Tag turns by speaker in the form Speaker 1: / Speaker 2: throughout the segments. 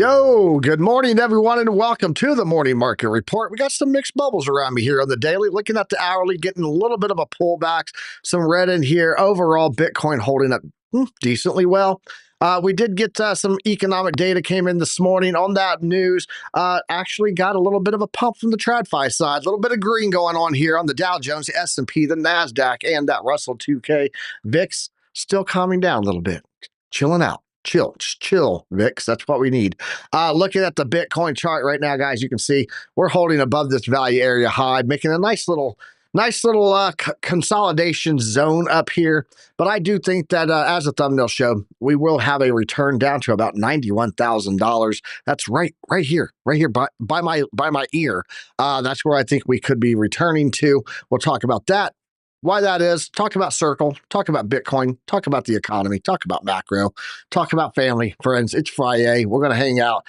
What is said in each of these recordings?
Speaker 1: Yo, good morning, everyone, and welcome to the Morning Market Report. We got some mixed bubbles around me here on the daily. Looking at the hourly, getting a little bit of a pullback, some red in here. Overall, Bitcoin holding up decently well. We did get some economic data came in this morning. On that news, actually got a little bit of a pump from the TradFi side. A little bit of green going on here on the Dow Jones, the S&P, the NASDAQ, and that Russell 2K. VIX still calming down a little bit, chilling out. Just chill, VIX. That's what we need. Looking at the Bitcoin chart right now, guys, you can see we're holding above this value area high, making a nice little consolidation zone up here. But I do think that as the thumbnail showed, we will have a return down to about $91,000. That's right here by my ear. That's where I think we could be returning to. We'll talk about that. Why that is, talk about Circle, talk about Bitcoin, talk about the economy, talk about macro, talk about family, friends. It's Friday. We're going to hang out.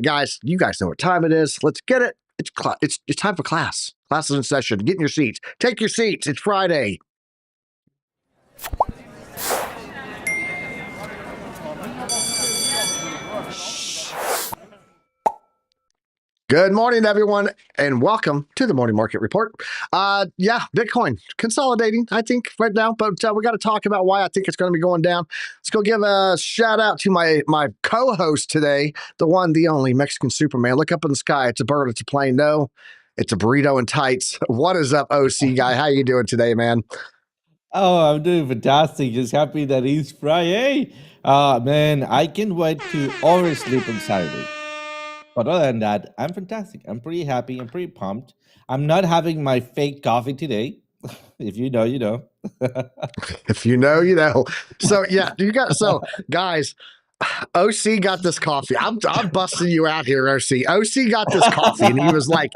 Speaker 1: Guys, you guys know what time it is. Let's get it. It's time for class. Class is in session. Get in your seats. Take your seats. It's Friday. Good morning, everyone, and welcome to the Morning Market Report. Yeah, Bitcoin consolidating, I think, right now, but we got to talk about why I think it's going to be going down. Let's go give a shout out to my co-host today, the one, the only Mexican Superman. Look up in the sky. It's a bird. It's a plane. No, it's a burrito and tights. What is up, OC guy? How you doing today, man?
Speaker 2: Oh, I'm doing fantastic. Just happy that it's Friday. Man, I can't wait to oversleep on Saturday. But other than that, I'm fantastic. I'm pretty happy. I'm pretty pumped. I'm not having my fake coffee today. If you know, you know.
Speaker 1: If you know, you know. So yeah, guys, OC got this coffee. I'm busting you out here, OC. OC got this coffee, and he was like,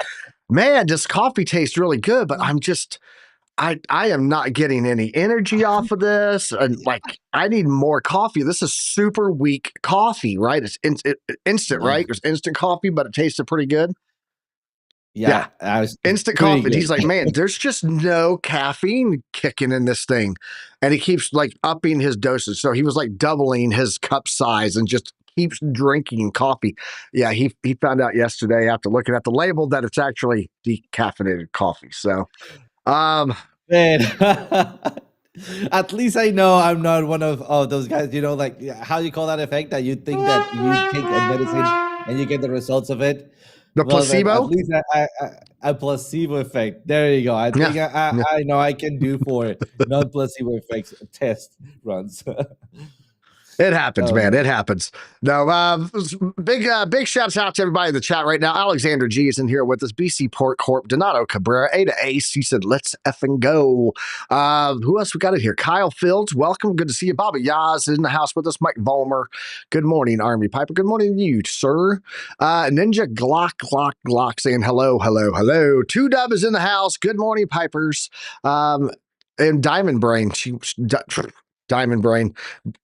Speaker 1: "Man, this coffee tastes really good, but I am not getting any energy off of this, and like I need more coffee. This is super weak coffee, right? It's instant, right? It's instant coffee, but it tasted pretty good.
Speaker 2: Yeah, I was
Speaker 1: Instant
Speaker 2: pretty
Speaker 1: coffee. And he's
Speaker 2: good.
Speaker 1: like, man, there's just no caffeine kicking in this thing, and he keeps like upping his dosage. So he was like doubling his cup size and just keeps drinking coffee. Yeah, he found out yesterday after looking at the label that it's actually decaffeinated coffee. So,
Speaker 2: Man. At least I know I'm not one of those guys, you know, like how you call that effect that you think that you take a medicine and you get the results of it.
Speaker 1: the
Speaker 2: Well, then at
Speaker 1: placebo.
Speaker 2: least a placebo effect. There you go. I think
Speaker 1: Yeah.
Speaker 2: I know I can do for non-placebo effects test runs.
Speaker 1: It happens,
Speaker 2: Oh,
Speaker 1: man. It happens. No, big shouts out to everybody in the chat right now. Alexander G is in here with us. BC Port Corp, Donato Cabrera, A to Ace. He said, let's effing go. Who else we got in here? Kyle Fields, welcome. Good to see you. Bobby Yaz is in the house with us. Mike Vollmer. Good morning, Army Piper. Good morning to you, sir. Ninja Glock saying hello. Two Dub is in the house. Good morning, Pipers. And Diamond Brain. Diamond Brain.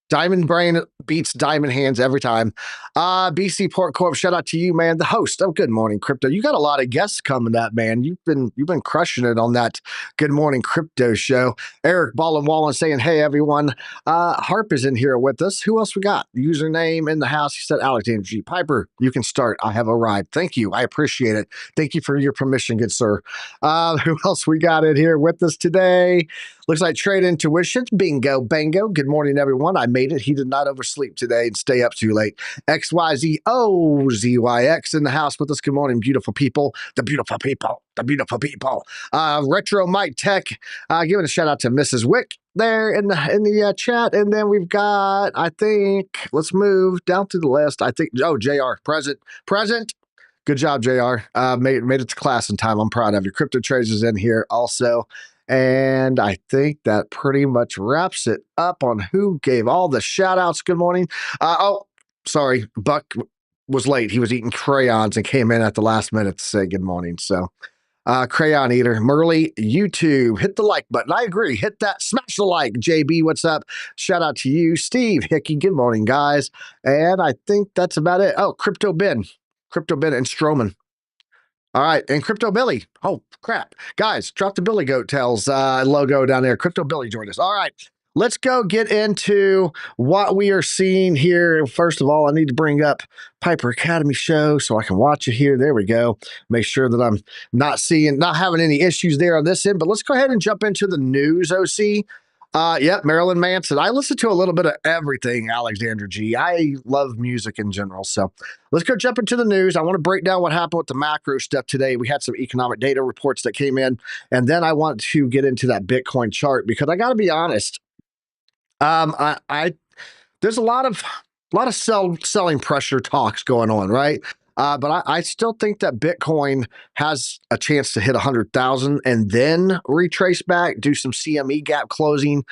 Speaker 1: Diamond Brain beats Diamond Hands every time. BC Port Corp, shout out to you, man. The host of Good Morning Crypto. You got a lot of guests coming up, man. You've been crushing it on that Good Morning Crypto show. Eric Wallen saying, hey, everyone. Harp is in here with us. Who else we got? Username in the house. He said, Alexander G. Piper, you can start. I have arrived. Thank you. I appreciate it. Thank you for your permission, good sir. Who else we got in here with us today? Looks like Trade Intuitions. Bingo, bango. Good morning, everyone. I made it. He did not oversleep today and stay up too late. XYZOZYX in the house with us. Good morning, beautiful people. The beautiful people. The beautiful people. Retro Mike Tech. Giving a shout out to Mrs. Wick there in the chat. And then we've got, I think, let's move down to the list. I think, JR, present. Good job, JR. Made it to class in time. I'm proud of you. Crypto Trades is in here also. And I think that pretty much wraps it up on who gave all the shout outs. Good morning. Sorry. Buck was late. He was eating crayons and came in at the last minute to say good morning. So, Crayon Eater, Merly, YouTube, hit the like button. I agree. Hit that, smash the like. JB, what's up? Shout out to you. Steve Hickey, good morning, guys. And I think that's about it. Oh, Crypto Ben and Stroman. All right, and Crypto Billy. Oh, crap. Guys, drop the Billy Goat Tails logo down there. Crypto Billy joined us. All right, let's go get into what we are seeing here. First of all, I need to bring up Piper Academy show so I can watch it here. There we go. Make sure that I'm not having any issues there on this end. But let's go ahead and jump into the news, OC. Yep, Marilyn Manson. I listen to a little bit of everything, Alexander G. I love music in general. So let's go jump into the news. I want to break down what happened with the macro stuff today. We had some economic data reports that came in, and then I want to get into that Bitcoin chart because I got to be honest. I there's a lot of selling pressure talks going on, right? But I still think that Bitcoin has a chance to hit 100,000 and then retrace back, do some CME gap closing,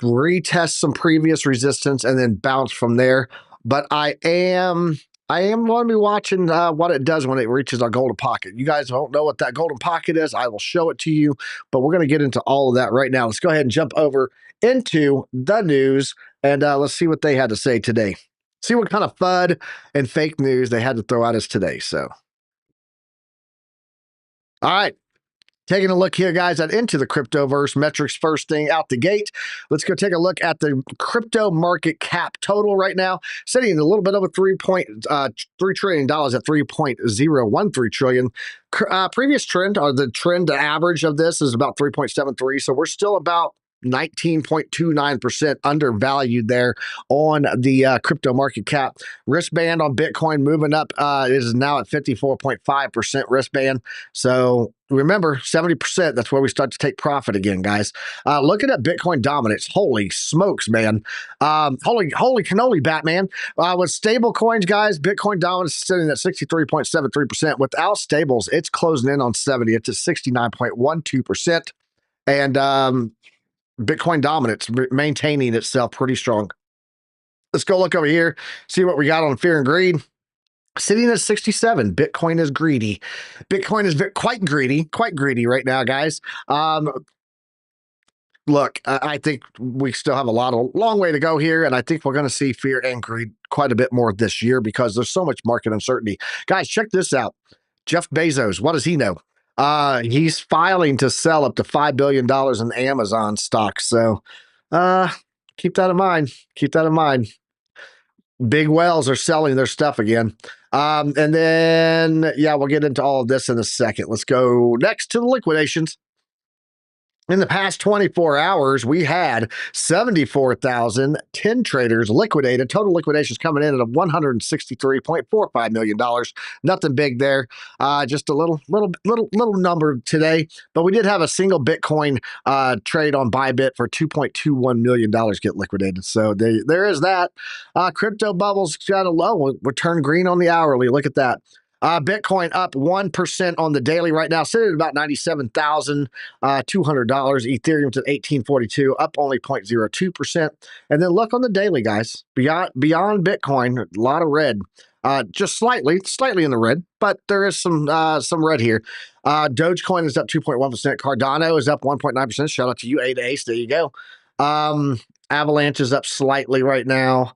Speaker 1: retest some previous resistance, and then bounce from there. But I am going to be watching what it does when it reaches our golden pocket. You guys don't know what that golden pocket is. I will show it to you, but we're going to get into all of that right now. Let's go ahead and jump over into the news and let's see what they had to say today. See what kind of FUD and fake news they had to throw at us today. So, all right. Taking a look here, guys, at Into the Cryptoverse metrics first thing out the gate. Let's go take a look at the crypto market cap total right now, sitting a little bit over $3 trillion at $3.013 trillion. Previous trend, or the trend average of this, is about 3.73. So we're still about 19.29% undervalued there on the crypto market cap. Wristband on Bitcoin moving up is now at 54.5% wristband. So remember, 70%, that's where we start to take profit again, guys. Looking at Bitcoin dominance, holy smokes, man. Holy cannoli, Batman. With stable coins, guys, Bitcoin dominance is sitting at 63.73%. Without stables, it's closing in on 70. It's at 69.12%. And Bitcoin dominance maintaining itself pretty strong. Let's go look over here, see what we got on fear and greed. Sitting at 67. Bitcoin is greedy. Bitcoin is quite greedy right now, guys. Look, I think we still have a long way to go here, and I think we're going to see fear and greed quite a bit more this year because there's so much market uncertainty. Guys, check this out. Jeff Bezos, what does he know? He's filing to sell up to $5 billion in Amazon stock. So keep that in mind. Keep that in mind. Big whales are selling their stuff again. And then, yeah, we'll get into all of this in a second. Let's go next to the liquidations. In the past 24 hours, we had 74,010 traders liquidated. Total liquidations coming in at $163.45 million. Nothing big there. Just a little number today. But we did have a single Bitcoin trade on Bybit for $2.21 million get liquidated. So there is that. Crypto bubbles got a low. We're turned green on the hourly. Look at that. Bitcoin up 1% on the daily right now, sitting at about $97,200. Ethereum's at $1842, up only 0.02%. And then look on the daily, guys. Beyond Bitcoin, a lot of red. Just slightly in the red, but there is some red here. Dogecoin is up 2.1%. Cardano is up 1.9%. Shout out to you, A to Ace. There you go. Avalanche is up slightly right now.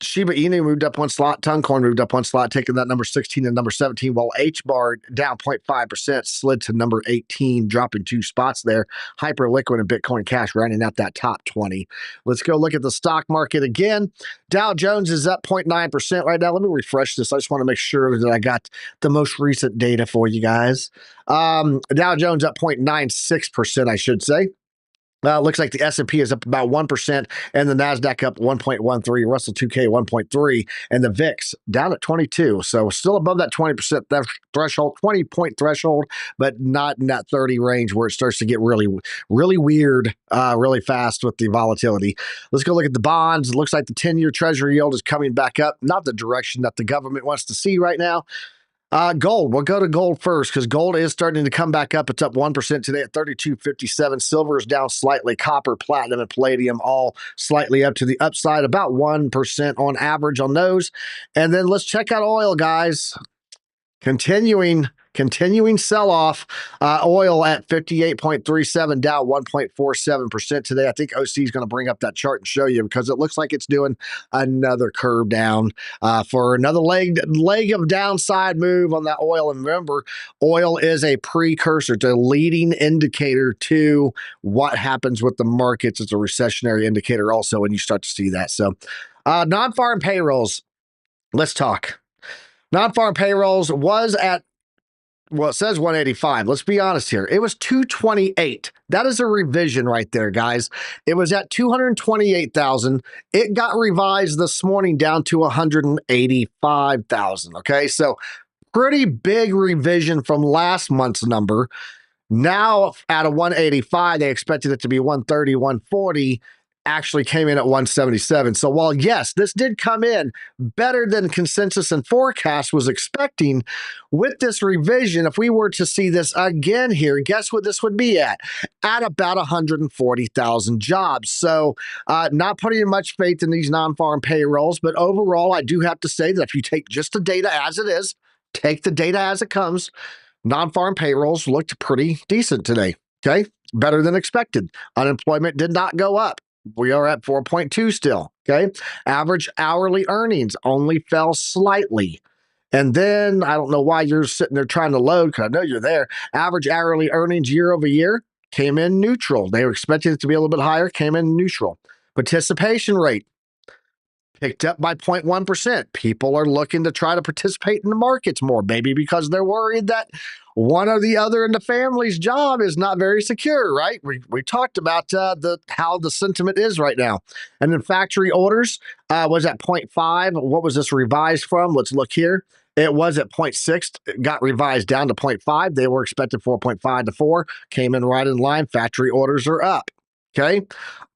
Speaker 1: Shiba Inu moved up one slot. Toncoin moved up one slot, taking that number 16 and number 17, while HBAR down 0.5%, slid to number 18, dropping 2 spots there. Hyperliquid and Bitcoin Cash running out that top 20. Let's go look at the stock market again. Dow Jones is up 0.9% right now. Let me refresh this. I just want to make sure that I got the most recent data for you guys. Dow Jones up 0.96%, I should say. Looks like the S&P is up about 1%, and the NASDAQ up 1.13, Russell 2K 1.3, and the VIX down at 22. So still above that 20% threshold, 20-point threshold, but not in that 30 range where it starts to get really weird really fast with the volatility. Let's go look at the bonds. It looks like the 10-year Treasury yield is coming back up, not the direction that the government wants to see right now. Gold. We'll go to gold first because gold is starting to come back up. It's up 1% today at $32.57. Silver is down slightly. Copper, platinum, and palladium all slightly up to the upside, about 1% on average on those. And then let's check out oil, guys. Continuing continuing sell-off. Oil at 58.37, down 1.47% today. I think OC is going to bring up that chart and show you because it looks like it's doing another curve down for another leg of downside move on that oil. And remember, oil is a precursor, to a leading indicator to what happens with the markets. It's a recessionary indicator also, and you start to see that. So non-farm payrolls, let's talk. Non-farm payrolls was at, well, it says 185. Let's be honest here. It was 228. That is a revision right there, guys. It was at 228,000. It got revised this morning down to 185,000. Okay, so pretty big revision from last month's number. Now at a 185, they expected it to be 130, 140. Actually came in at 177. So while, yes, this did come in better than consensus and forecast was expecting, with this revision, if we were to see this again here, guess what this would be at? At about 140,000 jobs. So not putting much faith in these non-farm payrolls, but overall, I do have to say that if you take just the data as it is, take the data as it comes, non-farm payrolls looked pretty decent today. Okay, better than expected. Unemployment did not go up. We are at 4.2 still. Okay, average hourly earnings only fell slightly. And then I don't know why you're sitting there trying to load, because I know you're there. Average hourly earnings year over year came in neutral. They were expecting it to be a little bit higher, came in neutral. Participation rate picked up by 0.1%. People are looking to try to participate in the markets more, maybe because they're worried that one or the other in the family's job is not very secure, right? We talked about how the sentiment is right now. And then factory orders was at 0.5. What was this revised from? Let's look here. It was at 0.6. It got revised down to 0.5. They were expected 4.5 to 4. Came in right in line. Factory orders are up. Okay.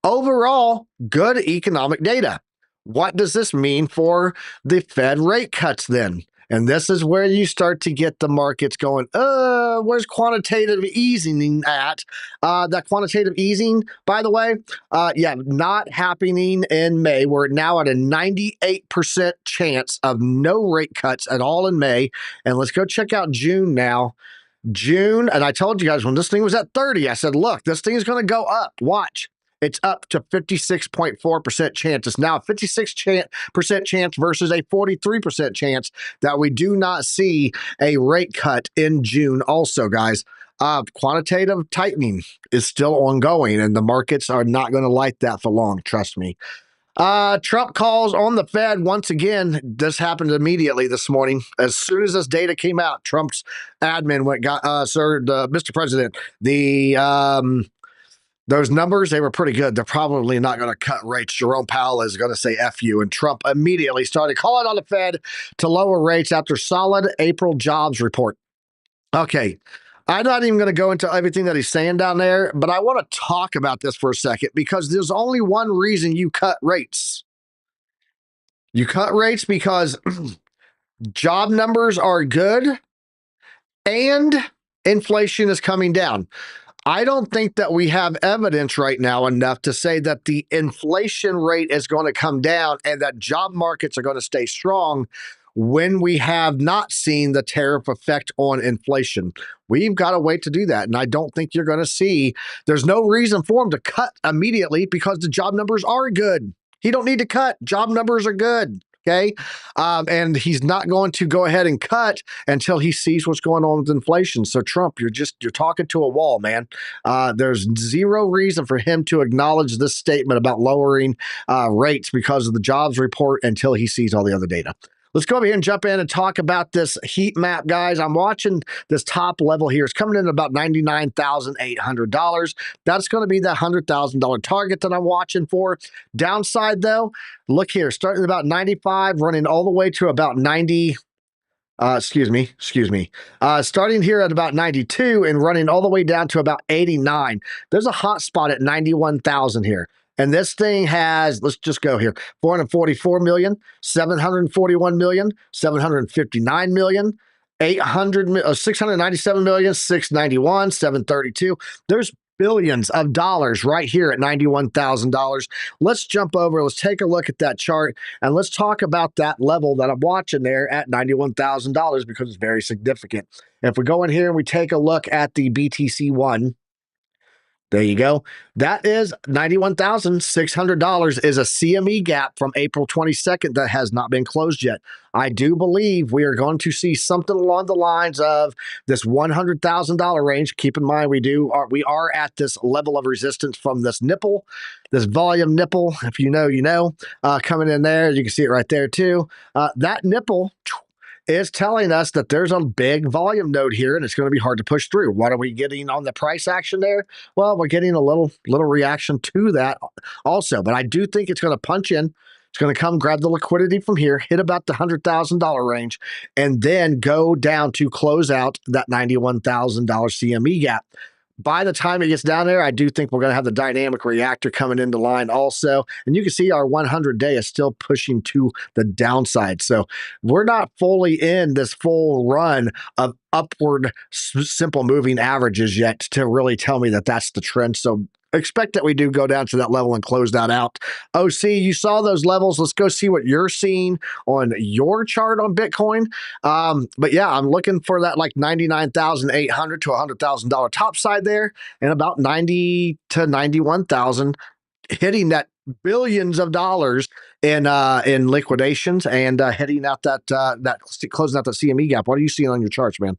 Speaker 1: Overall, good economic data. What does this mean for the Fed rate cuts then? And this is where you start to get the markets going, where's quantitative easing at? That quantitative easing, by the way, not happening in May. We're now at a 98% chance of no rate cuts at all in May. And let's go check out June now. June, and I told you guys when this thing was at 30, I said, look, this thing is going to go up. Watch. It's up to 56.4% chance. It's now a 56% chance versus a 43% chance that we do not see a rate cut in June. Also, guys, quantitative tightening is still ongoing, and the markets are not going to like that for long. Trust me. Trump calls on the Fed once again. This happened immediately this morning. As soon as this data came out, Trump's admin Mr. President, those numbers, they were pretty good. They're probably not going to cut rates. Jerome Powell is going to say F you. And Trump immediately started calling on the Fed to lower rates after solid April jobs report. Okay, I'm not even going to go into everything that he's saying down there, but I want to talk about this for a second because there's only one reason you cut rates. You cut rates because job numbers are good and inflation is coming down. I don't think that we have evidence right now enough to say that the inflation rate is going to come down and that job markets are going to stay strong when we have not seen the tariff effect on inflation. We've got to wait to do that. And I don't think you're going to see, there's no reason for him to cut immediately because the job numbers are good. He don't need to cut. Job numbers are good. Okay. And he's not going to go ahead and cut until he sees what's going on with inflation. So Trump, you're talking to a wall, man. There's zero reason for him to acknowledge this statement about lowering rates because of the jobs report until he sees all the other data. Let's go over here and jump in and talk about this heat map, guys. I'm watching this top level here. It's coming in at about $99,800. That's going to be that $100,000 target that I'm watching for. Downside, though, look here, starting at about 95, running all the way to about 90. Starting here at about 92 and running all the way down to about 89. There's a hot spot at 91,000 here. And this thing has, let's just go here, 444 million, 741 million, 759 million, 697 million, 691, 732. There's billions of dollars right here at $91,000. Let's jump over. Let's take a look at that chart and let's talk about that level that I'm watching there at $91,000 because it's very significant. If we go in here and we take a look at the BTC one, there you go. That is $91,600 is a CME gap from April 22nd that has not been closed yet. I do believe we are going to see something along the lines of this $100,000 range. Keep in mind, we are at this level of resistance from this nipple, this volume nipple. If you know, you know, coming in there. You can see it right there too. That nipple is telling us that there's a big volume node here and it's going to be hard to push through. What are we getting on the price action there? Well, we're getting a little reaction to that also, but I do think it's going to punch in. It's going to come grab the liquidity from here, hit about the $100,000 range, and then go down to close out that $91,000 CME gap. By the time it gets down there, I do think we're going to have the dynamic reactor coming into line also. And you can see our 100-day is still pushing to the downside. So we're not fully in this full run of upward simple moving averages yet to really tell me that that's the trend. So expect that we do go down to that level and close that out. OC, you saw those levels. Let's go see what you're seeing on your chart on Bitcoin. But yeah, I'm looking for that like $99,800 to $100,000 top side there, and about 90 to 91,000 hitting that billions of dollars in liquidations and hitting out that closing out the CME gap. What are you seeing on your charts, man?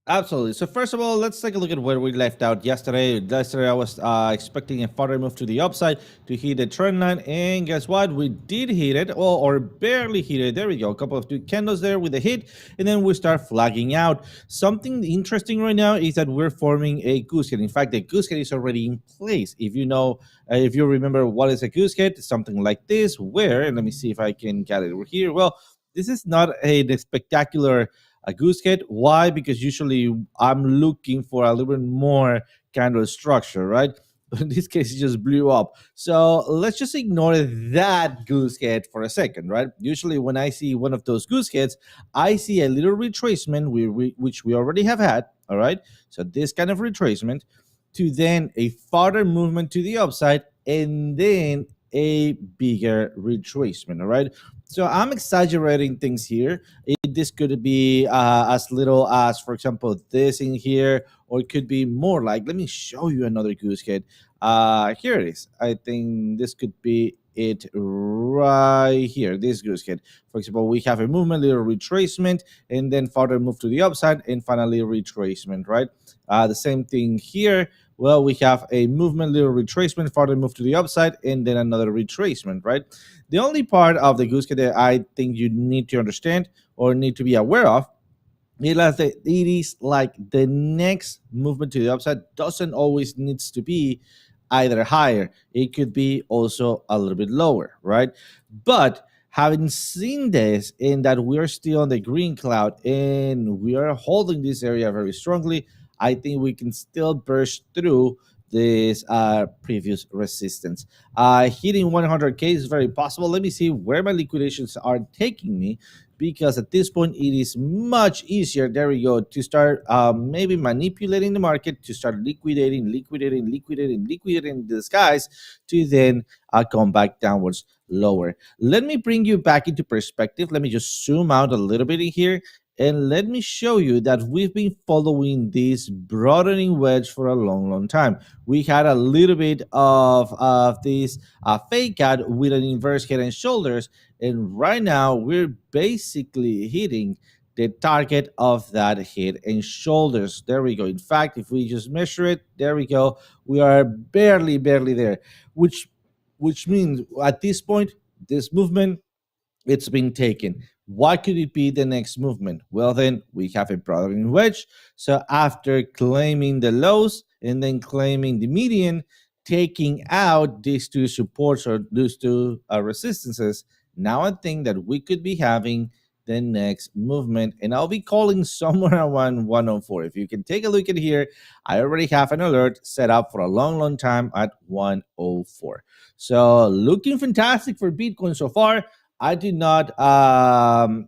Speaker 2: Absolutely. So first of all, let's take a look at where we left out yesterday. Yesterday, I was expecting a further move to the upside to hit the trend line, and guess what? We did hit it, or barely hit it. There we go. A couple of two candles there with a hit, and then we start flagging out. Something interesting right now is that we're forming a goose head. In fact, the goose head is already in place. If you know, if you remember what is a goose head, something like this. Where, and let me see if I can get it over here. Well, this is not a spectacular goose head. Why? Because usually I'm looking for a little bit more kind of structure, right? But in this case, it just blew up. So let's just ignore that goose head for a second, right? Usually when I see one of those goose heads, I see a little retracement, which we already have had, all right? So this kind of retracement to then a further movement to the upside and then a bigger retracement, all right? So I'm exaggerating things here. This could be as little as, for example, this in here, or it could be more like, let me show you another goose head. Here it is. I think this could be it right here, this goose head. For example, we have a movement, little retracement, and then further move to the upside, and finally retracement, right? The same thing here. Well, we have a movement, little retracement, further move to the upside, and then another retracement, right? The only part of the goose head that I think you need to understand or need to be aware of is that it is like the next movement to the upside doesn't always needs to be either higher. It could be also a little bit lower, right? But having seen this and that we're still on the green cloud and we are holding this area very strongly, I think we can still burst through this previous resistance. Hitting 100K is very possible. Let me see where my liquidations are taking me, because at this point it is much easier, there we go, to start maybe manipulating the market, to start liquidating the skies, to then come back downwards lower. Let me bring you back into perspective. Let me just zoom out a little bit in here, and let me show you that we've been following this broadening wedge for a long time. We had a little bit of this fake out with an inverse head and shoulders, and right now we're basically hitting the target of that head and shoulders. There we go. In fact, if we just measure it, there we go. We are barely there, which means at this point, this movement, it's been taken. What could it be the next movement? Well, then we have a broadening wedge. So after claiming the lows and then claiming the median, taking out these two supports or these two resistances, now I think that we could be having the next movement, and I'll be calling somewhere around 104. If you can take a look at here, I already have an alert set up for a long time at 104. So looking fantastic for Bitcoin so far. I do not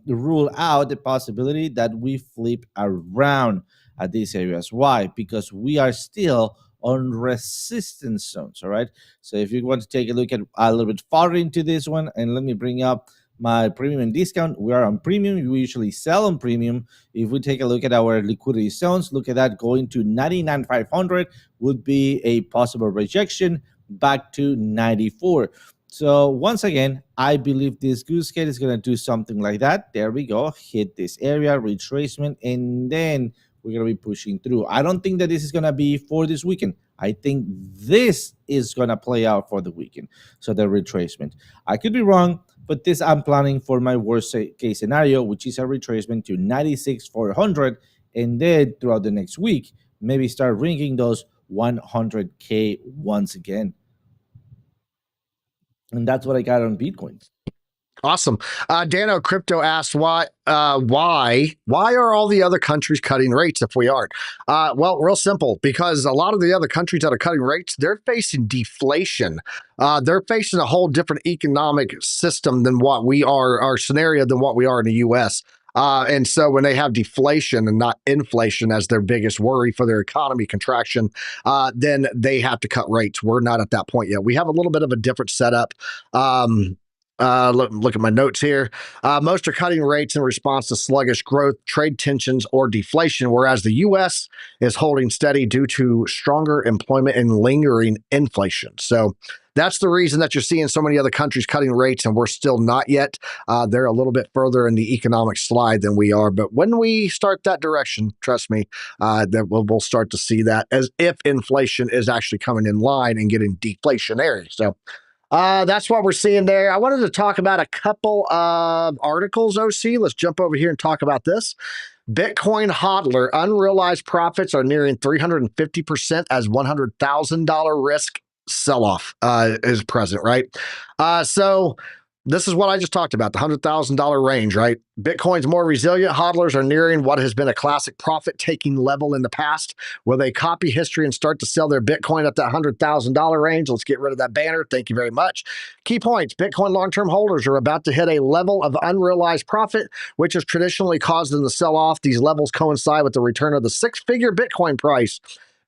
Speaker 2: rule out the possibility that we flip around at these areas. Why? Because we are still on resistance zones. All right. So if you want to take a look at a little bit farther into this one, and let me bring up my premium and discount. We are on premium. We usually sell on premium. If we take a look at our liquidity zones, look at that, going to 99,500 would be a possible rejection back to 94. So once again, I believe this Goose Head is going to do something like that. There we go. Hit this area, retracement, and then we're going to be pushing through. I don't think that this is going to be for this weekend. I think this is going to play out for the weekend. So the retracement. I could be wrong, but this I'm planning for my worst case scenario, which is a retracement to 96,400. And then throughout the next week, maybe start ringing those 100K once again. And that's what I got on Bitcoin.
Speaker 1: Awesome. Dano Crypto asked why are all the other countries cutting rates if we aren't? Well, real simple, because a lot of the other countries that are cutting rates, they're facing deflation. They're facing a whole different economic system than what we are, our scenario than what we are in the US. And so when they have deflation and not inflation as their biggest worry for their economy contraction, then they have to cut rates. We're not at that point yet. We have a little bit of a different setup. Look at my notes here. Most are cutting rates in response to sluggish growth, trade tensions, or deflation, whereas the U.S. is holding steady due to stronger employment and lingering inflation. So that's the reason that you're seeing so many other countries cutting rates, and we're still not yet. They're a little bit further in the economic slide than we are. But when we start that direction, trust me, that we'll start to see that as if inflation is actually coming in line and getting deflationary. So that's what we're seeing there. I wanted to talk about a couple of articles, OC. Let's jump over here and talk about this. Bitcoin hodler unrealized profits are nearing 350% as $100,000 risk sell-off is present, right? So this is what I just talked about, the $100,000 range, right? Bitcoin's more resilient. Hodlers are nearing what has been a classic profit-taking level in the past. Will they copy history and start to sell their Bitcoin at that $100,000 range? Let's get rid of that banner. Thank you very much. Key points. Bitcoin long-term holders are about to hit a level of unrealized profit, which has traditionally caused them to sell off. These levels coincide with the return of the six-figure Bitcoin price.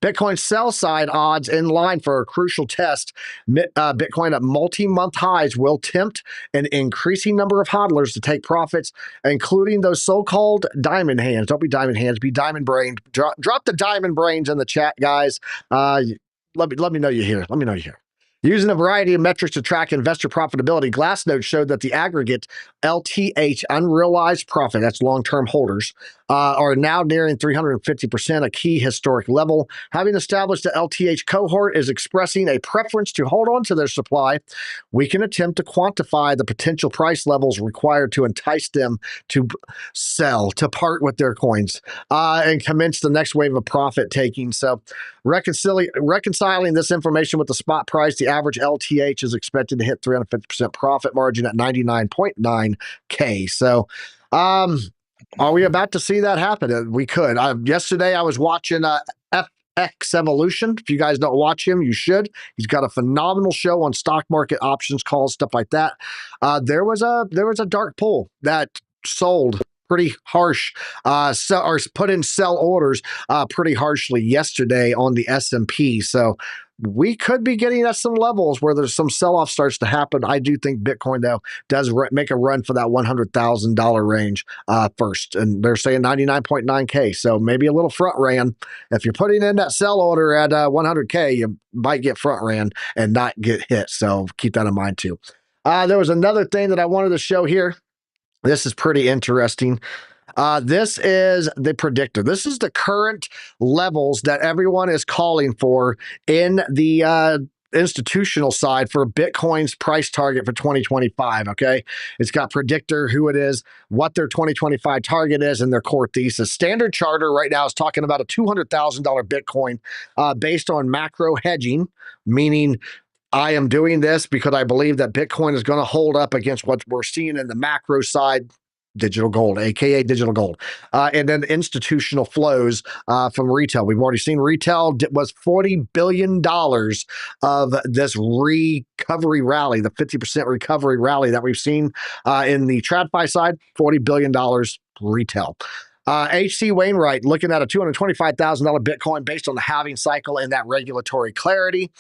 Speaker 1: Bitcoin sell side odds in line for a crucial test. Bitcoin at multi-month highs will tempt an increasing number of hodlers to take profits, including those so-called diamond hands. Don't be diamond hands, be diamond brained. Drop the diamond brains in the chat, guys. Let me know you're here. Let me know you're here. Using a variety of metrics to track investor profitability, Glassnode showed that the aggregate LTH unrealized profit, that's long-term holders, are now nearing 350%, a key historic level. Having established the LTH cohort is expressing a preference to hold on to their supply, we can attempt to quantify the potential price levels required to entice them to sell, to part with their coins, and commence the next wave of profit taking. So reconciling this information with the spot price, the average LTH is expected to hit 350% profit margin at 99.9K. So, are we about to see that happen? We could. Yesterday, I was watching FX Evolution. If you guys don't watch him, you should. He's got a phenomenal show on stock market options calls, stuff like that. There was a dark pool that sold pretty harsh, or put in sell orders pretty harshly yesterday on the S&P. So we could be getting at some levels where there's some sell-off starts to happen. I do think Bitcoin, though, does make a run for that $100,000 range first. And they're saying 99.9K. So maybe a little front ran. If you're putting in that sell order at 100K, you might get front ran and not get hit. So keep that in mind, too. There was another thing that I wanted to show here. This is pretty interesting. This is the predictor. This is the current levels that everyone is calling for in the institutional side for Bitcoin's price target for 2025. Okay. It's got predictor, who it is, what their 2025 target is, and their core thesis. Standard Charter right now is talking about a $200,000 Bitcoin based on macro hedging, meaning I am doing this because I believe that Bitcoin is going to hold up against what we're seeing in the macro side, digital gold, aka digital gold, and then institutional flows from retail. We've already seen retail was $40 billion of this recovery rally, the 50% recovery rally that we've seen in the TradFi side, $40 billion retail. H.C. Wainwright looking at a $225,000 Bitcoin based on the halving cycle and that regulatory clarity.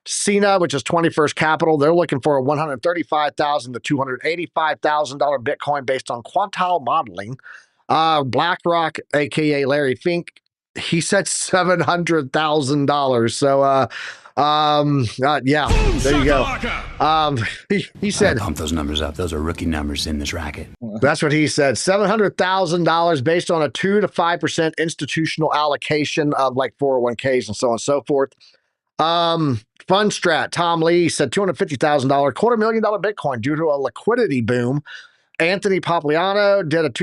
Speaker 1: Cena, which is 21st Capital, they're looking for a $135,000 to $285,000 Bitcoin based on quantile modeling. BlackRock, aka Larry Fink, he said $700,000. So, yeah, there you go. He said,
Speaker 3: pump those numbers up. Those are rookie numbers in this racket.
Speaker 1: That's what he said. $700,000 based on a 2 to 5% institutional allocation of like 401ks and so on and so forth. Fundstrat, Tom Lee said $250,000, $250,000 Bitcoin due to a liquidity boom. Anthony Popliano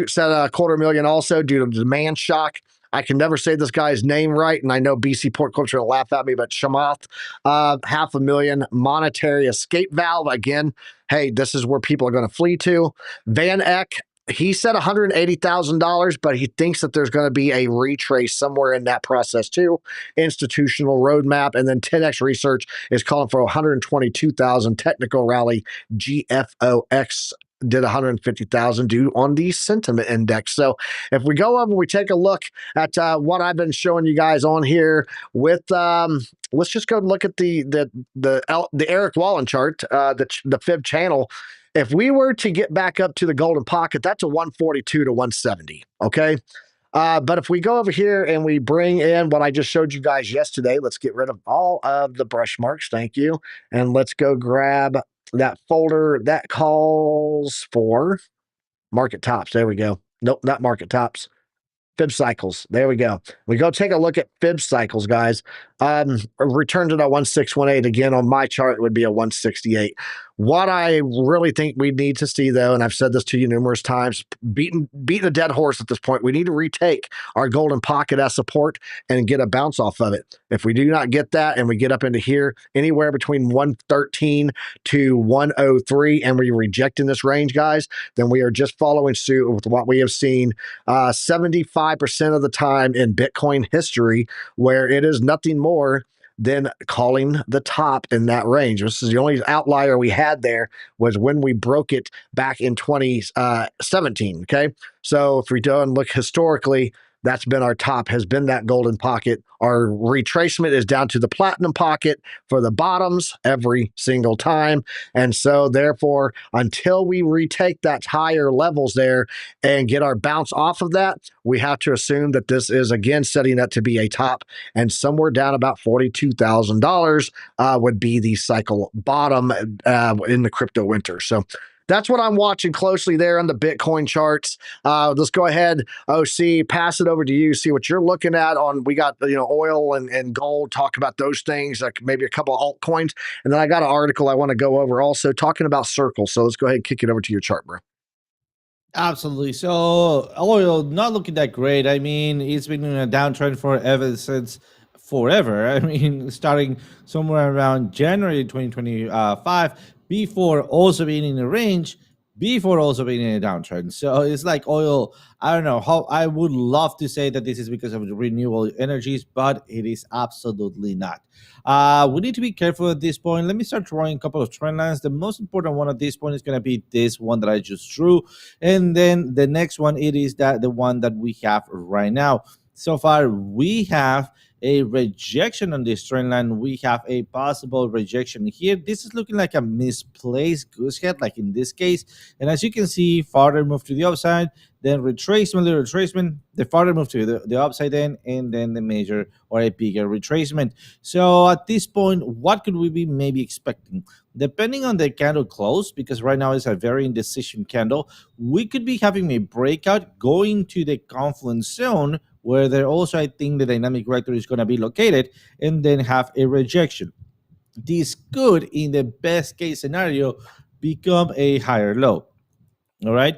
Speaker 1: said a $250,000 also due to demand shock. I can never say this guy's name right, and I know BC Port Culture will laugh at me, but Shamath, $500,000 monetary escape valve. Again, hey, this is where people are going to flee to. Van Eck, he said $180,000, but he thinks that there's going to be a retrace somewhere in that process too. Institutional roadmap, and then 10x Research is calling for 122,000. Technical Rally GFOX did 150,000 due on the sentiment index. So if we go over, we take a look at what I've been showing you guys on here with, let's just go look at the Eric Wallen chart, the fib channel. If we were to get back up to the golden pocket, that's a 142 to 170. Okay. But if we go over here and we bring in what I just showed you guys yesterday, let's get rid of all of the brush marks. Thank you. And let's go grab that folder that calls for market tops. There we go. Nope, not market tops. Fib cycles. There we go. We go take a look at fib cycles, guys. Return to that 1618 again. On my chart, it would be a 168. What I really think we need to see, though, and I've said this to you numerous times, beating a dead horse at this point, we need to retake our golden pocket as support and get a bounce off of it. If we do not get that and we get up into here, anywhere between 113 to 103, and we're rejecting this range, guys, then we are just following suit with what we have seen 75% of the time in Bitcoin history, where it is nothing more than calling the top in that range. This is the only outlier we had there was when we broke it back in 2017. Okay. So if we go and look historically, that's been our top, has been that golden pocket. Our retracement is down to the platinum pocket for the bottoms every single time. And so therefore, until we retake that higher levels there and get our bounce off of that, we have to assume that this is again setting up to be a top, and somewhere down about $42,000 would be the cycle bottom in the crypto winter. So that's what I'm watching closely there on the Bitcoin charts. Let's go ahead, OC, pass it over to you, see what you're looking at on, we got, oil and gold, talk about those things, like maybe a couple of altcoins. And then I got an article I want to go over also talking about Circle. So let's go ahead and kick it over to your chart, bro.
Speaker 2: Absolutely. So oil not looking that great. I mean, it's been in a downtrend forever. I mean, starting somewhere around January 2025, before also being in a range, before also being in a downtrend. So it's like oil, I don't know how, I would love to say that this is because of the renewable energies, but it is absolutely not. We need to be careful at this point. Let me start drawing a couple of trend lines. The most important one at this point is going to be this one that I just drew. And then the next one, it is that the one that we have right now. So far, we have a rejection on this trend line. We have a possible rejection here. This is looking like a misplaced goose head, like in this case. And as you can see, farther move to the upside, then retracement, the farther move to the upside then, and then the major or a bigger retracement. So at this point, what could we be maybe expecting? Depending on the candle close, because right now it's a very indecision candle, we could be having a breakout going to the confluence zone, where there also, I think, the dynamic vector is going to be located, and then have a rejection. This could, in the best case scenario, become a higher low. All right.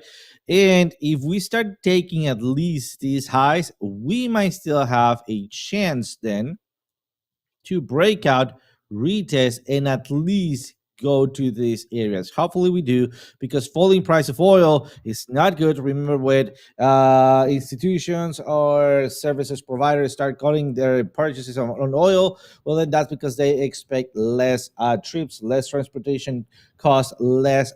Speaker 2: And if we start taking at least these highs, we might still have a chance then to break out, retest, and at least go to these areas. Hopefully we do, because falling price of oil is not good. Remember, when institutions or services providers start cutting their purchases on oil, well, then that's because they expect less trips, less transportation cause less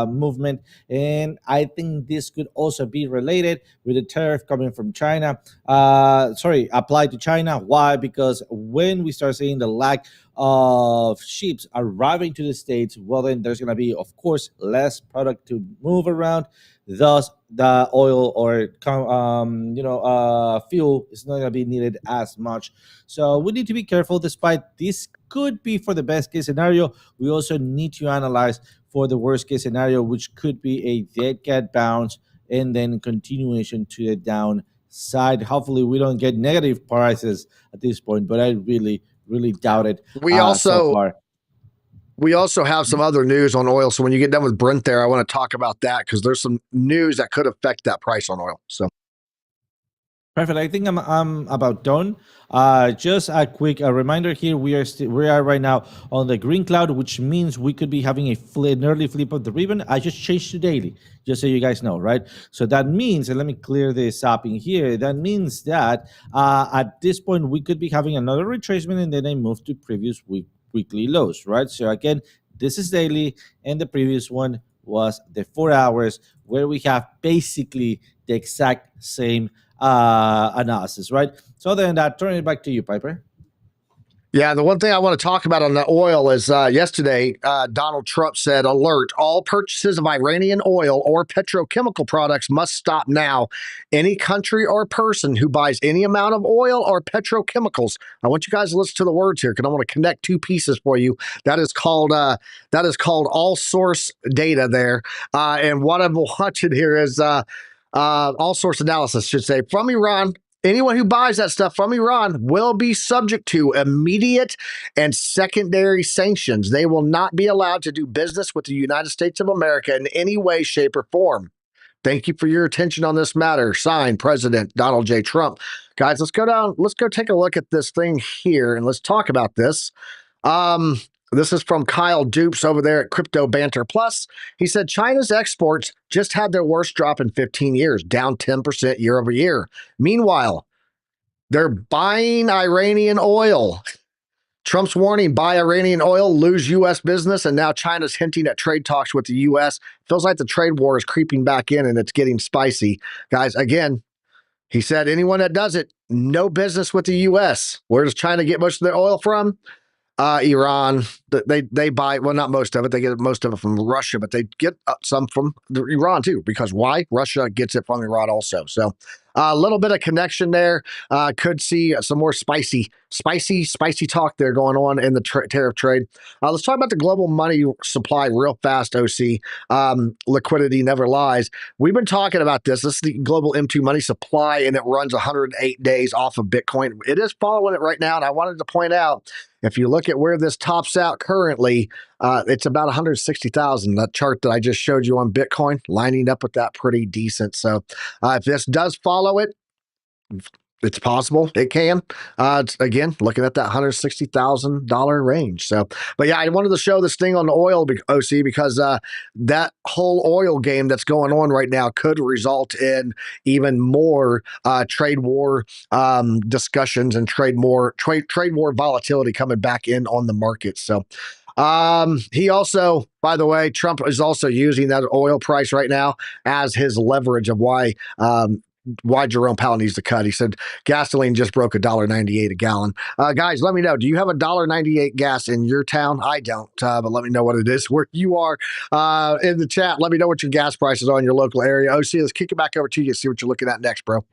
Speaker 2: movement. And I think this could also be related with the tariff coming from China. Applied to China. Why? Because when we start seeing the lack of ships arriving to the States, well, then there's going to be, of course, less product to move around. Thus, the oil or fuel is not going to be needed as much. So we need to be careful. Despite this could be for the best case scenario, we also need to analyze for the worst case scenario, which could be a dead cat bounce and then continuation to the downside. Hopefully, we don't get negative prices at this point, but I really doubt it. So far.
Speaker 1: We also have some other news on oil. So when you get done with Brent there, I want to talk about that because there's some news that could affect that price on oil. So
Speaker 2: perfect. I think I'm about done. Just a quick reminder here: we are right now on the green cloud, which means we could be having an early flip of the ribbon. I just changed to daily, just so you guys know, right? So that means, and let me clear this up in here. That means that at this point we could be having another retracement, and then I move to previous weekly lows, right? So again, this is daily, and the previous one was the 4 hours, where we have basically the exact same analysis, right? So then that, turn it back to you, Piper.
Speaker 1: yeah, the one thing I want to talk about on the oil is yesterday, Donald Trump said, alert, all purchases of Iranian oil or petrochemical products must stop now. Any country or person who buys any amount of oil or petrochemicals. I want you guys to listen to the words here because I want to connect two pieces for you. That is called all source data there. And what I'm watching here is all source analysis, should say, from Iran. Anyone who buys that stuff from Iran will be subject to immediate and secondary sanctions. They will not be allowed to do business with the United States of America in any way, shape, or form. Thank you for your attention on this matter. Signed, President Donald J. Trump. Guys, let's go down. Let's go take a look at this thing here and let's talk about this. This is from Kyle Dupes over there at Crypto Banter Plus. He said China's exports just had their worst drop in 15 years, down 10% year over year. Meanwhile, they're buying Iranian oil. Trump's warning, buy Iranian oil, lose U.S. business, and now China's hinting at trade talks with the U.S. Feels like the trade war is creeping back in and it's getting spicy. Guys, again, he said anyone that does it, no business with the U.S. Where does China get most of their oil from? Iran. They buy, well, not most of it. They get most of it from Russia, but they get some from Iran too. Because why? Russia gets it from Iran also. So a little bit of connection there. Could see some more spicy talk there going on in the tariff trade. Let's talk about the global money supply real fast, OC. Liquidity never lies. We've been talking about this. This is the global M2 money supply, and it runs 108 days off of Bitcoin. It is following it right now, and I wanted to point out, if you look at where this tops out currently, it's about 160,000. That chart that I just showed you on Bitcoin, lining up with that pretty decent. So if this does follow it, it's possible it can. Again, looking at that $160,000 range. So, but yeah, I wanted to show this thing on the oil, OC, because that whole oil game that's going on right now could result in even more trade war discussions and trade war volatility coming back in on the market. So, he also, by the way, Trump is also using that oil price right now as his leverage of why Jerome Powell needs to cut. He said gasoline just broke $1.98 a gallon. Guys, let me know. Do you have $1.98 gas in your town? I don't, but let me know what it is where you are in the chat. Let me know what your gas prices are in your local area. OC, let's kick it back over to you to see what you're looking at next, bro.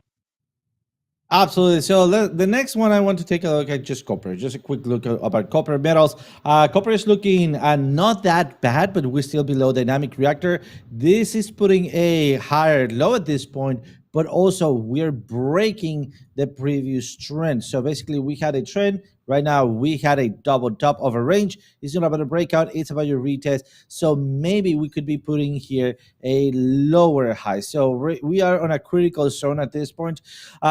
Speaker 2: Absolutely. So the next one I want to take a look at just copper. Just a quick look about copper metals. Copper is looking not that bad, but we're still below dynamic reactor. This is putting a higher low at this point, but also we're breaking the previous trend. So basically we had a trend. Right now we had a double top of a range. It's not about a breakout. It's about your retest. So maybe we could be putting here a lower high. So we are on a critical zone at this point. We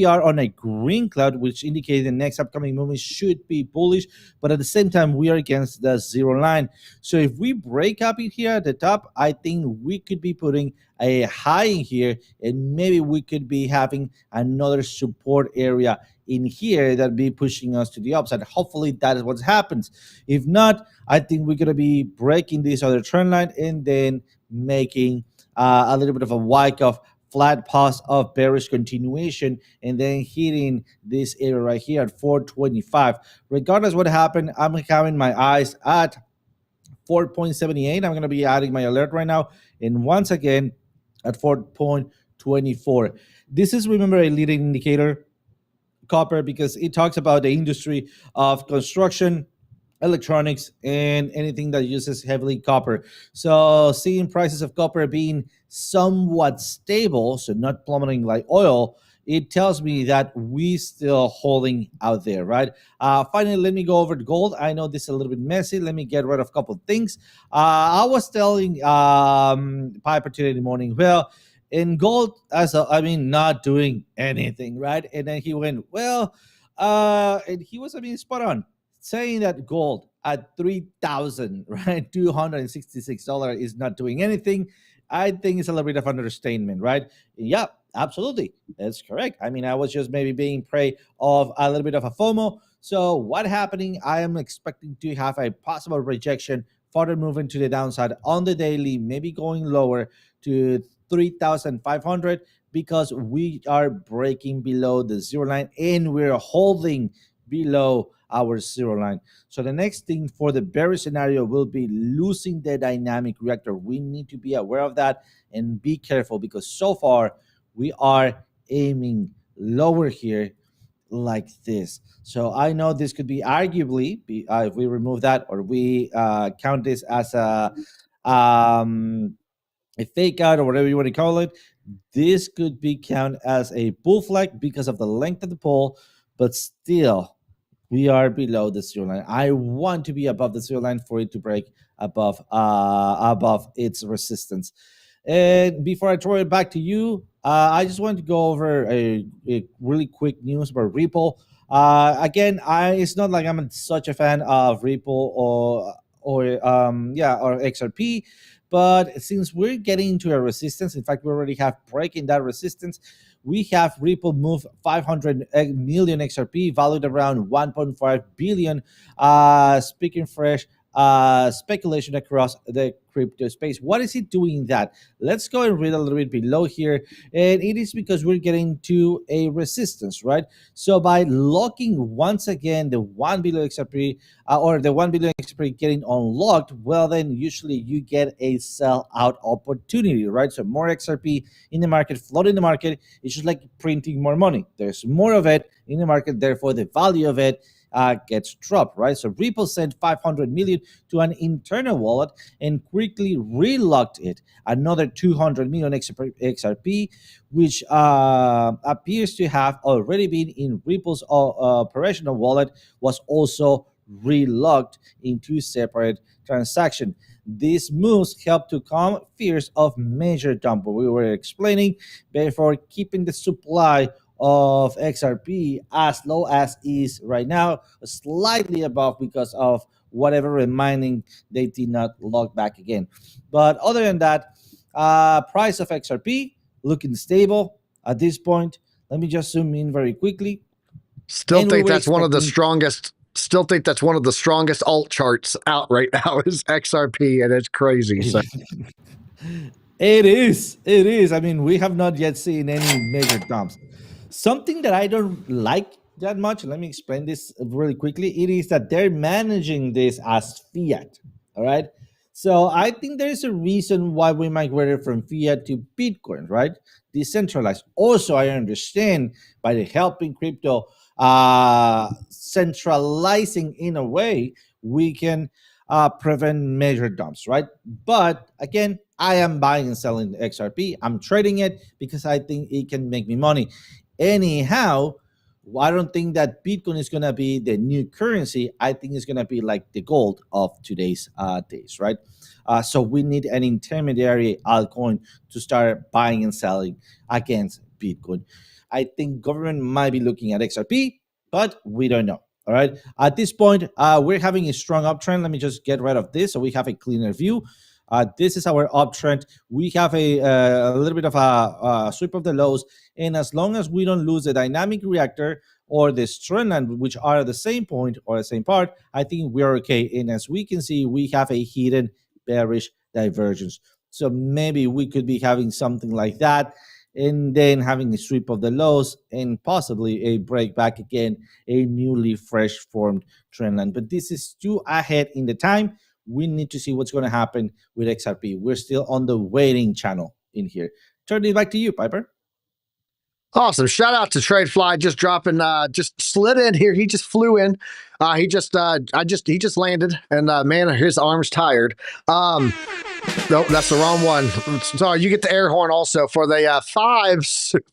Speaker 2: are on a green cloud, which indicates the next upcoming movement should be bullish. But at the same time, we are against the zero line. So if we break up in here at the top, I think we could be putting a high in here, and maybe we could be having another support area in here that be pushing us to the upside. Hopefully that is what happens. If not, I think we're going to be breaking this other trend line and then making a little bit of a wake of flat pause of bearish continuation and then hitting this area right here at 425. Regardless what happened, I'm having my eyes at 4.78. I'm going to be adding my alert right now. And once again, at 4.24. This is, remember, a leading indicator, copper, because it talks about the industry of construction, electronics, and anything that uses heavily copper. So seeing prices of copper being somewhat stable, so not plummeting like oil, it tells me that we still holding out there, right? Finally, let me go over to gold. I know this is a little bit messy. Let me get rid of a couple of things. I was telling Piper today morning, well, in gold, not doing anything, right? And then he went, well, and he was, spot on, saying that gold at 3,000, right, $266 is not doing anything. I think it's a little bit of understatement, right? Yeah, absolutely. That's correct. I was just maybe being prey of a little bit of a FOMO. So what happening? I am expecting to have a possible rejection, further moving to the downside on the daily, maybe going lower to 3,500 because we are breaking below the zero line and we're holding below our zero line. So the next thing for the bearish scenario will be losing the dynamic reactor. We need to be aware of that and be careful because so far we are aiming lower here like this. So I know this could be arguably, if we remove that or we count this as a fake out or whatever you want to call it, this could be counted as a bull flag because of the length of the pole, but still we are below the zero line. I want to be above the zero line for it to break above its resistance. And before I throw it back to you, I just want to go over a really quick news about Ripple. Again, it's not like I'm such a fan of Ripple or XRP, but since we're getting into a resistance, in fact, we already have breaking that resistance. We have Ripple move 500 million XRP, valued around 1.5 billion. Speaking fresh, speculation across the crypto space. What is it doing that? Let's go and read a little bit below here. And it is because we're getting to a resistance, right? So by locking once again the 1 billion XRP or the 1 billion XRP getting unlocked, well, then usually you get a sell out opportunity, right? So more XRP in the market, float in the market, it's just like printing more money. There's more of it in the market, therefore the value of it gets dropped, right? So Ripple sent 500 million to an internal wallet and quickly relocked it. Another 200 million XRP, which appears to have already been in Ripple's operational wallet, was also relocked in two separate transactions. These moves help to calm fears of major dump. We were explaining before, keeping the supply of XRP as low as is right now, slightly above because of whatever reminding they did not log back again. But other than that, price of XRP looking stable at this point. Let me just zoom in very quickly.
Speaker 1: Still think that's one of the strongest. Still think that's one of the strongest alt charts out right now is XRP, and it's crazy. So.
Speaker 2: It is. We have not yet seen any major dumps. Something that I don't like that much, let me explain this really quickly, it is that they're managing this as fiat, all right? So I think there's a reason why we migrated from fiat to Bitcoin, right? Decentralized. Also, I understand by the helping crypto centralizing in a way, we can prevent major dumps, right? But again, I am buying and selling the XRP. I'm trading it because I think it can make me money. Anyhow, I don't think that Bitcoin is going to be the new currency. I think it's going to be like the gold of today's days, right? So we need an intermediary altcoin to start buying and selling against Bitcoin. I think government might be looking at XRP, but we don't know. All right. At this point, we're having a strong uptrend. Let me just get rid of this so we have a cleaner view. This is our uptrend. We have a little bit of a sweep of the lows. And as long as we don't lose the dynamic reactor, or this trend line, which are at the same point or the same part, I think we're okay. And as we can see, we have a hidden bearish divergence. So maybe we could be having something like that, and then having a sweep of the lows and possibly a break back again, a newly fresh formed trend line. But this is too ahead in the time. We need to see what's going to happen with XRP. We're still on the waiting channel in here. Turn it back to you, Piper.
Speaker 1: Awesome. Shout out to Tradefly, just dropping, just slid in here. He just flew in. He just landed, and man, his arm's tired. Nope, that's the wrong one. Sorry, you get the air horn also for the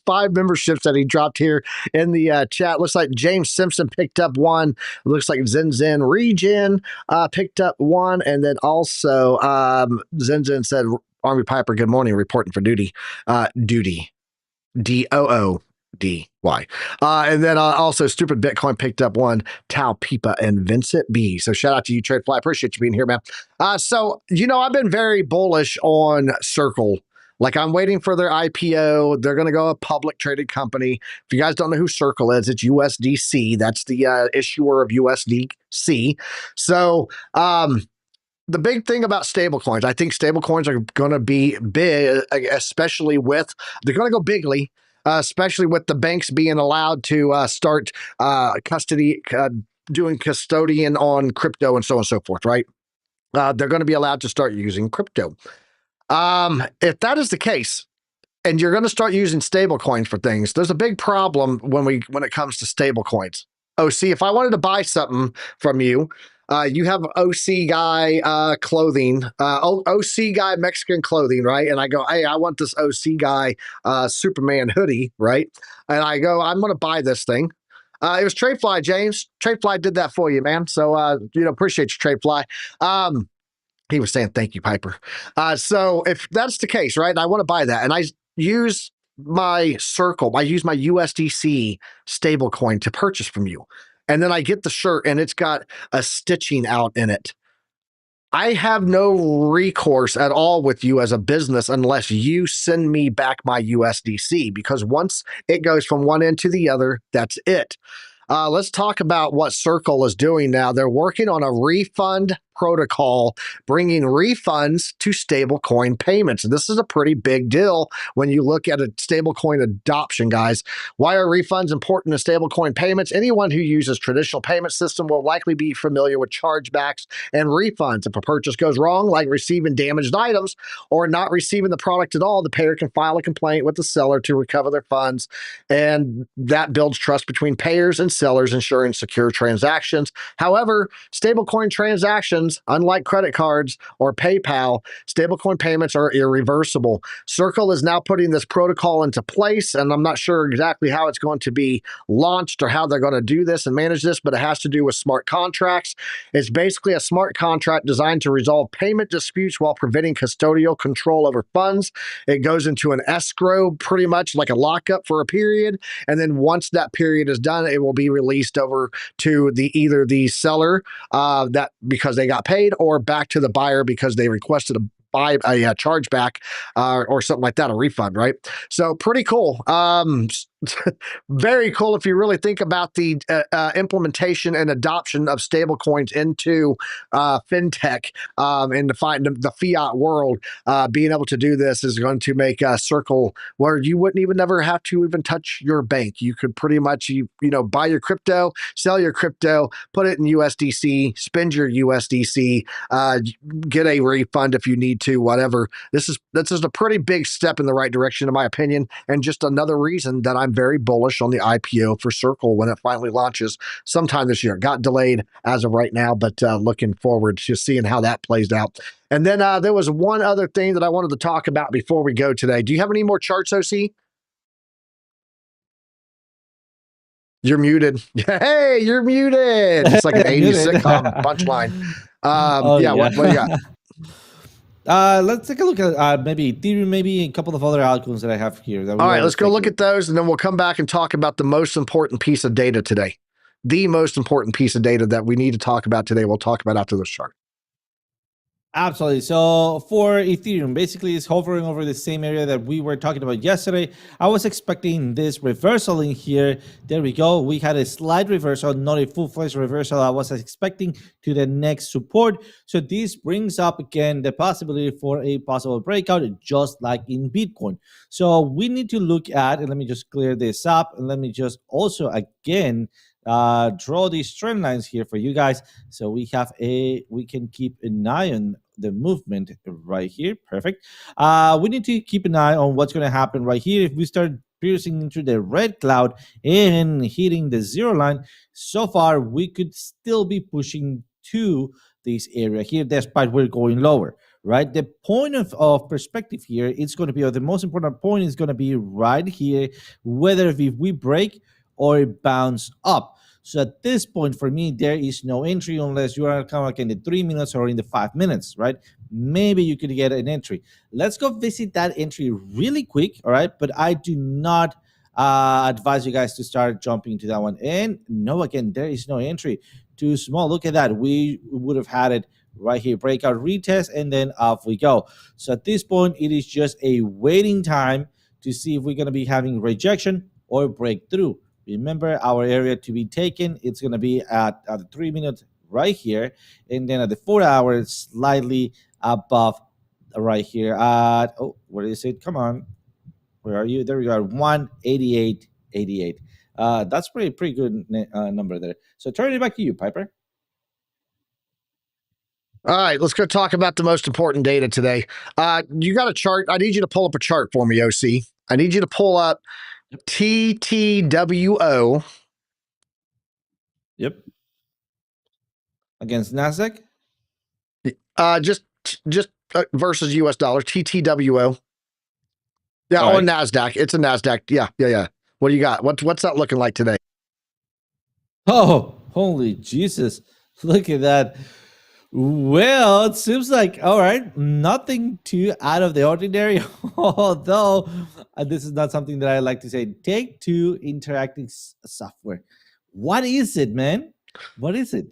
Speaker 1: five memberships that he dropped here in the chat. Looks like James Simpson picked up one. Looks like Zen Regen picked up one, and then also Zen said, Army Piper, good morning, reporting for duty. Duty. DOODY. And then also Stupid Bitcoin picked up one, Tao Pipa and Vincent B. So shout out to you, Tradefly. Appreciate you being here, man. So, I've been very bullish on Circle. Like, I'm waiting for their IPO. They're going to go a public traded company. If you guys don't know who Circle is, it's USDC. That's the issuer of USDC. So, the big thing about stablecoins, I think stablecoins are going to be big, especially they're going to go bigly, especially with the banks being allowed to start doing custodian on crypto and so on and so forth, right? They're going to be allowed to start using crypto. If that is the case, and you're going to start using stablecoins for things, there's a big problem when it comes to stablecoins. OC, if I wanted to buy something from you, you have OC guy clothing, OC guy Mexican clothing, right? And I go, hey, I want this OC guy Superman hoodie, right? And I go, I'm going to buy this thing. It was Tradefly, James. Tradefly did that for you, man. So, appreciate you, Tradefly. He was saying, thank you, Piper. So if that's the case, right, I want to buy that. And I use my Circle, I use my USDC stablecoin to purchase from you. And then I get the shirt and it's got a stitching out in it. I have no recourse at all with you as a business unless you send me back my USDC, because once it goes from one end to the other, that's it. Let's talk about what Circle is doing now. They're working on a refund protocol, bringing refunds to stablecoin payments. And this is a pretty big deal when you look at a stablecoin adoption, guys. Why are refunds important to stablecoin payments? Anyone who uses traditional payment system will likely be familiar with chargebacks and refunds. If a purchase goes wrong, like receiving damaged items or not receiving the product at all, the payer can file a complaint with the seller to recover their funds. And that builds trust between payers and sellers, ensuring secure transactions. However, stablecoin transactions, unlike credit cards or PayPal, stablecoin payments are irreversible. Circle is now putting this protocol into place, and I'm not sure exactly how it's going to be launched or how they're going to do this and manage this, but it has to do with smart contracts. It's basically a smart contract designed to resolve payment disputes while preventing custodial control over funds. It goes into an escrow, pretty much like a lockup for a period, and then once that period is done, it will be released over to either the seller that because they got paid, or back to the buyer because they requested a chargeback or something like that, a refund, right? So pretty cool. Very cool if you really think about the implementation and adoption of stablecoins into fintech and the fiat world. Being able to do this is going to make a Circle where you wouldn't even never have to even touch your bank. You could pretty much buy your crypto, sell your crypto, put it in USDC, spend your USDC, get a refund if you need to, whatever. This is a pretty big step in the right direction, in my opinion, and just another reason that I'm very bullish on the IPO for Circle when it finally launches sometime this year. It got delayed as of right now, but looking forward to seeing how that plays out. And then there was one other thing that I wanted to talk about before we go today. Do you have any more charts, OC? You're muted. Hey, you're muted. It's like an 80s sitcom punchline. What do you got?
Speaker 2: Let's take a look at maybe Ethereum, maybe a couple of other altcoins that I have here. All
Speaker 1: right, let's go look at those, and then we'll come back and talk about the most important piece of data today. The most important piece of data that we need to talk about today, we'll talk about after this chart.
Speaker 2: Absolutely. So for Ethereum, basically it's hovering over the same area that we were talking about yesterday. I was expecting this reversal in here. There we go. We had a slight reversal, not a full-fledged reversal. I was expecting to the next support. So this brings up again the possibility for a possible breakout, just like in Bitcoin. So we need to look at, and let me just clear this up, and let me just also again draw these trend lines here for you guys, so we can keep an eye on the movement right here. Perfect. We need to keep an eye on what's going to happen right here. If we start piercing into the red cloud and hitting the zero line, so far we could still be pushing to this area here despite we're going lower, right? The point of perspective here, it's going to be, or the most important point is going to be right here, whether if we break or bounce up. So at this point, for me, there is no entry unless you are kind of like in the 3 minutes or in the 5 minutes, right? Maybe you could get an entry. Let's go visit that entry really quick, all right? But I do not advise you guys to start jumping to that one. And no, again, there is no entry. Too small. Look at that. We would have had it right here, breakout retest, and then off we go. So at this point, it is just a waiting time to see if we're going to be having rejection or breakthrough. Remember, our area to be taken, it's going to be at the 3 minutes right here, and then at the 4 hours, slightly above right here at, oh, where is it? Come on. Where are you? There we are, 188.88. That's pretty good number there. So turn it back to you, Piper.
Speaker 1: All right, let's go talk about the most important data today. You got a chart. I need you to pull up a chart for me, OC. I need you to pull up TTWO.
Speaker 2: Yep. Against NASDAQ?
Speaker 1: Just versus US dollars, TTWO. Yeah,
Speaker 2: All
Speaker 1: on
Speaker 2: right.
Speaker 1: NASDAQ. It's a NASDAQ. Yeah. What do you got? What's that looking like today?
Speaker 2: Oh, holy Jesus. Look at that. Well, it seems like, all right, nothing too out of the ordinary, although this is not something that I like to say. Take Two Interactive Software. What is it, man? What is it?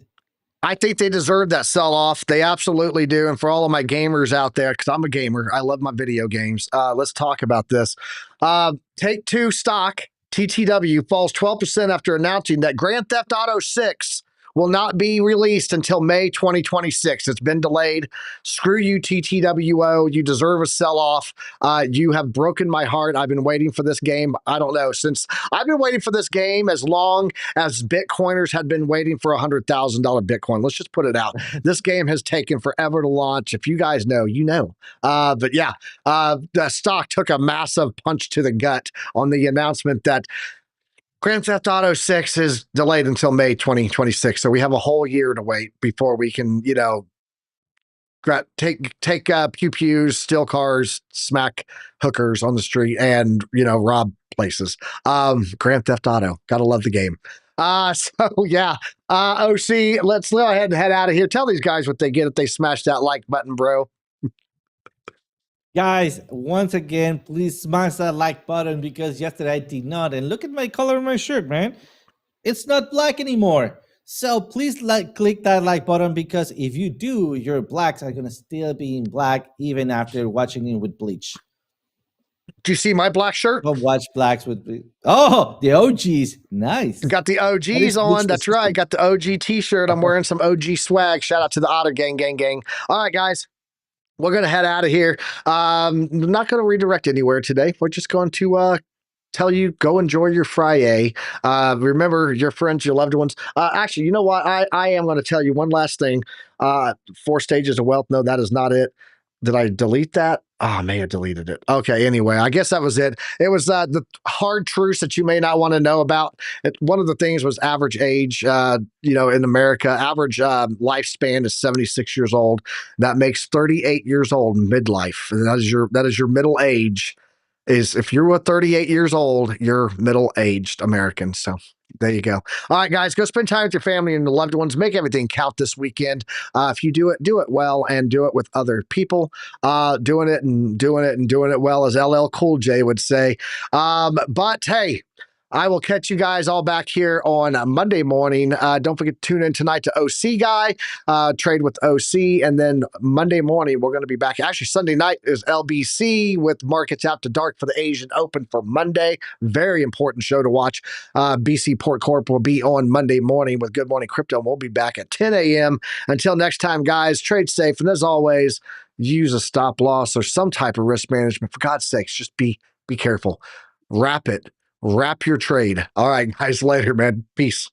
Speaker 1: I think they deserve that sell-off. They absolutely do. And for all of my gamers out there, because I'm a gamer, I love my video games. Let's talk about this. Take Two stock, TTW, falls 12% after announcing that Grand Theft Auto 6 will not be released until May 2026. It's been delayed. Screw you, TTWO. You deserve a sell-off. You have broken my heart. I've been waiting for this game. I don't know, since I've been waiting for this game as long as Bitcoiners had been waiting for $100,000 Bitcoin. Let's just put it out. This game has taken forever to launch. If you guys know, you know. But yeah, the stock took a massive punch to the gut on the announcement that Grand Theft Auto 6 is delayed until May 2026. So we have a whole year to wait before we can, take pew-pews, steal cars, smack hookers on the street, and, rob places. Grand Theft Auto. Gotta love the game. So yeah, OC, let's go ahead and head out of here. Tell these guys what they get if they smash that like button, bro.
Speaker 2: Guys, once again, please smash that like button because yesterday I did not. And look at my color of my shirt, man. It's not black anymore. So please click that like button because if you do, your blacks are going to still be in black even after watching it with bleach.
Speaker 1: Do you see my black shirt?
Speaker 2: Don't watch blacks with bleach. Oh, the OGs. Nice.
Speaker 1: Got the OGs on. That's right. Got the OG t-shirt. I'm wearing some OG swag. Shout out to the Otter Gang. All right, guys. We're going to head out of here. I'm not going to redirect anywhere today. We're just going to tell you, go enjoy your Friday. Remember your friends, your loved ones. Actually, you know what? I am going to tell you one last thing. 4 stages of wealth. No, that is not it. Did I delete that? Oh, I may have deleted it. Okay, anyway, I guess that was it. It was the hard truths that you may not want to know about. One of the things was average age, in America. Average lifespan is 76 years old. That makes 38 years old midlife. That is your middle age. Is if you're 38 years old, you're middle-aged American. So there you go. All right, guys, go spend time with your family and your loved ones. Make everything count this weekend. If you do it well and do it with other people. Doing it well, as LL Cool J would say. But hey, I will catch you guys all back here on Monday morning. Don't forget to tune in tonight to OC Guy, Trade with OC. And then Monday morning, we're going to be back. Actually, Sunday night is LBC with markets after dark for the Asian Open for Monday. Very important show to watch. BC Port Corp will be on Monday morning with Good Morning Crypto. And we'll be back at 10 a.m. Until next time, guys, trade safe. And as always, use a stop loss or some type of risk management. For God's sakes, just be careful. Wrap it. Wrap your trade. All right, guys, later, man. Peace.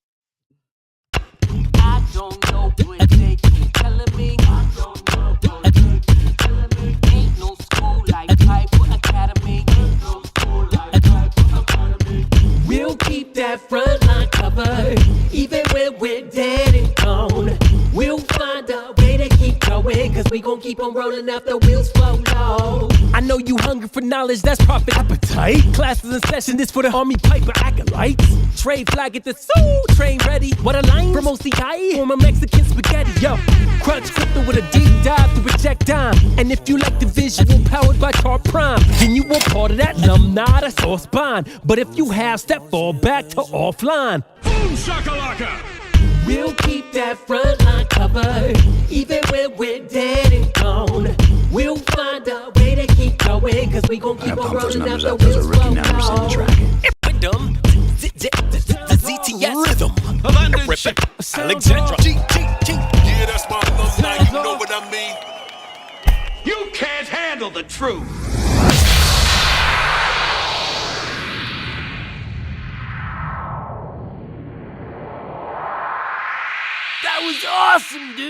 Speaker 4: I don't know what they keep telling me. I don't know what they keep telling me. Ain't no school like Piper Academy. Ain't no school like Piper Academy. We'll keep that front line covered, even when we're dead and gone. We'll find a way to keep going, cause we gon' keep on rolling after wheels fall low. I know you hungry for knowledge, that's profit appetite. Classes in session, this for the Army Piper acolytes. Tradefly, get the soul train ready. What a line from OCI, form a Mexican spaghetti, yo. Crunch crypto with a deep dive to reject dime. And if you like the visual powered by Tar Prime, then you want part of that alumni, that's all spine. But if you have step, fall back to offline.
Speaker 5: Boom shakalaka!
Speaker 4: We'll keep that front line covered, even when we're dead and gone. We'll find a way to keep going, cause we gon' keep on rolling out the
Speaker 3: Those are
Speaker 4: wheels
Speaker 3: rookie numbers in the tracket.
Speaker 4: Rhythm, the ZTS rhythm of Anderson, Alexandra.
Speaker 5: Yeah, that's my alumni, you know what I mean? You can't handle the truth!
Speaker 4: That was awesome, dude.